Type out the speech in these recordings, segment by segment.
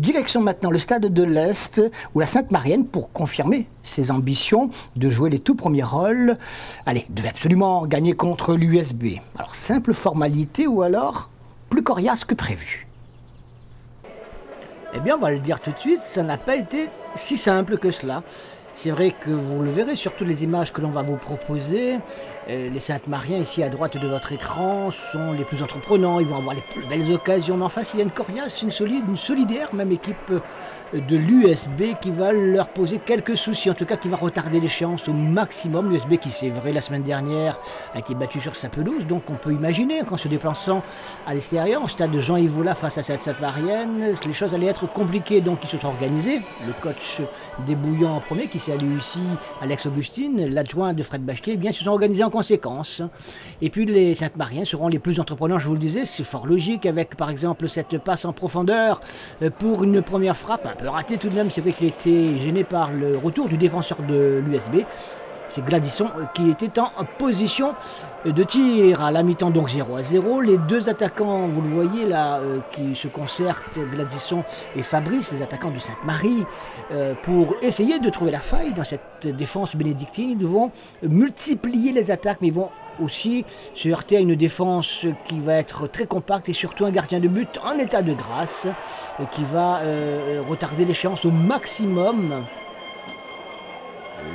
Direction maintenant le stade de l'Est, où la Sainte-Marienne, pour confirmer ses ambitions de jouer les tout premiers rôles, allez, devait absolument gagner contre l'USB. Alors, simple formalité ou alors plus coriace que prévu? Eh bien, on va le dire tout de suite, ça n'a pas été si simple que cela. C'est vrai que vous le verrez sur toutes les images que l'on va vous proposer. Les Sainte-Mariens, ici à droite de votre écran, sont les plus entreprenants. Ils vont avoir les plus belles occasions. Mais en face, il y a une coriace, une solidaire, même équipe de l'USB qui va leur poser quelques soucis. En tout cas, qui va retarder l'échéance au maximum. L'USB qui, c'est vrai, la semaine dernière, a été battu sur sa pelouse. Donc, on peut imaginer qu'en se déplaçant à l'extérieur, au stade de Jean-Yves face à cette Sainte-Marienne, les choses allaient être compliquées. Donc, ils se sont organisés. Le coach débouillant en premier, qui salue ici Alex Augustine, l'adjoint de Fred Bachetier, eh bien, se sont organisés en conséquence. Et puis les Sainte-Mariens seront les plus entreprenants, je vous le disais, c'est fort logique, avec par exemple cette passe en profondeur pour une première frappe, un peu ratée tout de même, c'est vrai qu'il était gêné par le retour du défenseur de l'USB. C'est Gladysson qui était en position de tir à la mi-temps, donc 0-0. Les deux attaquants, vous le voyez là, qui se concertent, Gladysson et Fabrice, les attaquants de Sainte-Marie, pour essayer de trouver la faille dans cette défense bénédictine. Ils vont multiplier les attaques, mais ils vont aussi se heurter à une défense qui va être très compacte et surtout un gardien de but en état de grâce qui va retarder l'échéance au maximum.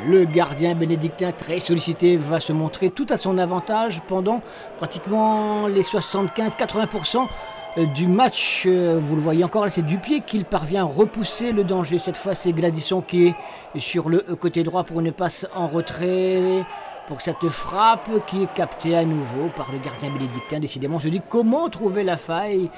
Le gardien bénédictin, très sollicité, va se montrer tout à son avantage pendant pratiquement les 75-80% du match. Vous le voyez encore, c'est du pied qu'il parvient à repousser le danger. Cette fois, c'est Gladysson qui est sur le côté droit pour une passe en retrait. Pour cette frappe qui est captée à nouveau par le gardien bénédictin. Décidément, on se dit comment trouver la faille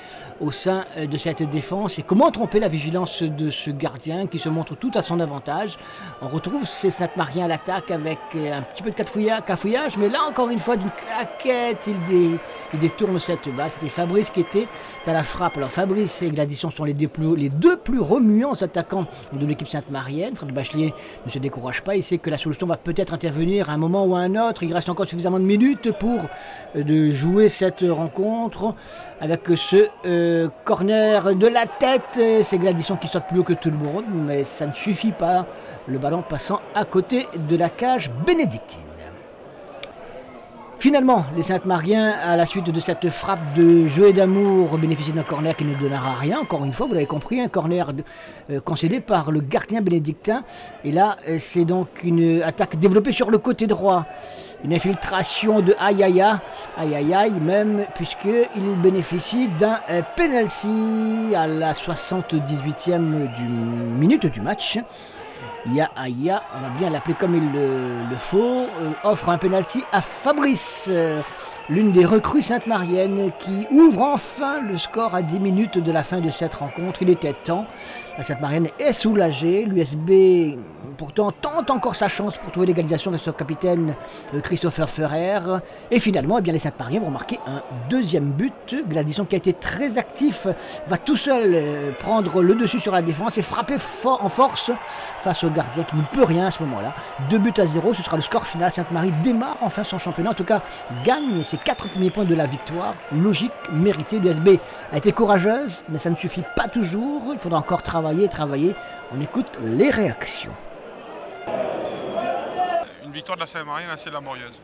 au sein de cette défense et comment tromper la vigilance de ce gardien qui se montre tout à son avantage. On retrouve ces Sainte-Mariens à l'attaque avec un petit peu de cafouillage, mais là encore une fois d'une claquette, il détourne cette balle. C'était Fabrice qui était à la frappe. Alors Fabrice et Gladysson sont les deux plus remuants attaquants de l'équipe Sainte-Marienne. Fred Bachelier ne se décourage pas, il sait que la solution va peut-être intervenir à un moment ou un autre. Il reste encore suffisamment de minutes pour de jouer cette rencontre avec ce corner de la tête. C'est Gladysson qui saute plus haut que tout le monde, mais ça ne suffit pas. Le ballon passant à côté de la cage bénédictine. Finalement, les Sainte-Mariens, à la suite de cette frappe de jeu et d'amour, bénéficient d'un corner qui ne donnera rien. Encore une fois, vous l'avez compris, un corner concédé par le gardien bénédictin. Et là, c'est donc une attaque développée sur le côté droit. Une infiltration de aïe aïe même, puisqu'il bénéficie d'un penalty à la 78e minute du match. Aya, on va bien l'appeler comme il le faut, offre un penalty à Fabrice, l'une des recrues sainte-mariennes qui ouvre enfin le score à 10 minutes de la fin de cette rencontre. Il était temps, la Sainte-Marienne est soulagée, l'USB pourtant tente encore sa chance pour trouver l'égalisation de son capitaine Christopher Ferrer. Et finalement, eh bien, les Sainte-Mariens vont marquer un deuxième but. Gladysson, qui a été très actif, va tout seul prendre le dessus sur la défense et frapper fort en force face au gardien qui ne peut rien à ce moment-là. 2-0, ce sera le score final. Sainte-Marie démarre enfin son championnat, en tout cas gagne ses 4 premiers points de la victoire. Logique, méritée. L'USB a été courageuse, mais ça ne suffit pas toujours. Il faudra encore travailler. On écoute les réactions. Une victoire de la Sainte-Marienne assez laborieuse.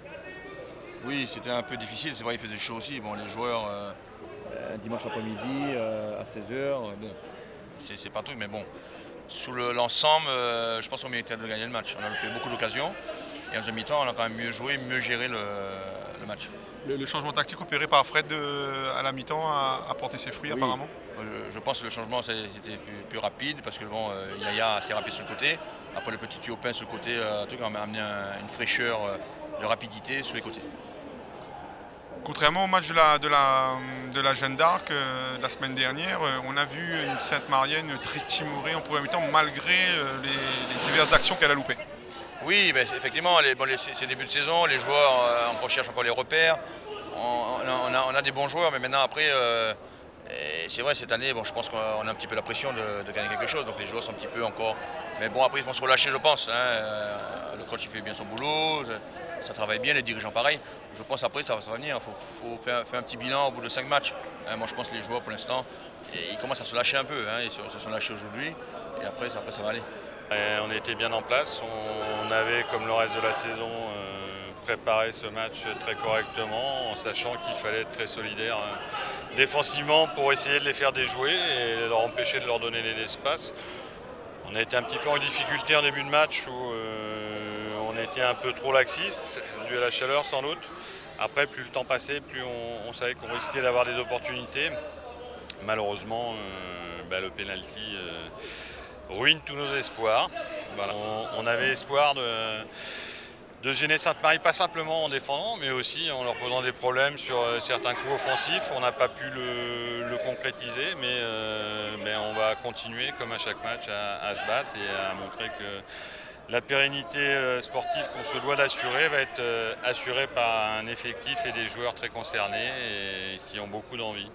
Oui, c'était un peu difficile, c'est vrai, il faisait chaud aussi. Bon, les joueurs, dimanche après-midi, à 16h, bon, c'est pas un truc, mais bon, sous l'ensemble, je pense qu'on méritait de gagner le match. On a loupé beaucoup d'occasions, et en deuxième mi-temps, on a quand même mieux joué, mieux géré le match. Le changement tactique opéré par Fred à la mi-temps a porté ses fruits, oui, apparemment. Je pense que le changement c'était plus rapide parce que bon, Yaya assez rapide sur le côté. Après le petit tuyau peint sur le côté, on a amené une fraîcheur de rapidité sur les côtés. Contrairement au match de la Jeanne d'Arc la semaine dernière, on a vu une Sainte-Marienne très timorée en première mi-temps malgré les diverses actions qu'elle a loupées. Oui, mais effectivement, c'est début de saison, les joueurs on recherche encore les repères. On a des bons joueurs, mais maintenant après, c'est vrai cette année, bon, je pense qu'on a un petit peu la pression de gagner quelque chose, donc les joueurs sont un petit peu encore. Mais bon, après ils vont se relâcher, je pense. Hein. Le coach il fait bien son boulot. ça travaille bien, les dirigeants pareil. Je pense après ça va venir, il faut faire un petit bilan au bout de 5 matchs. Moi je pense que les joueurs pour l'instant, ils commencent à se lâcher un peu, ils se sont lâchés aujourd'hui et après ça va aller. Et on était bien en place, on avait comme le reste de la saison préparé ce match très correctement en sachant qu'il fallait être très solidaire défensivement pour essayer de les faire déjouer et leur empêcher de leur donner l'espace. On a été un petit peu en difficulté en début de match où on était un peu trop laxiste, dû à la chaleur sans doute. Après, plus le temps passait, plus on savait qu'on risquait d'avoir des opportunités. Malheureusement, le pénalty ruine tous nos espoirs. Voilà. On avait espoir de gêner Sainte-Marie, pas simplement en défendant, mais aussi en leur posant des problèmes sur certains coups offensifs. On n'a pas pu le concrétiser, mais on va continuer, comme à chaque match, à se battre et à montrer que la pérennité sportive qu'on se doit d'assurer va être assurée par un effectif et des joueurs très concernés et qui ont beaucoup d'envie.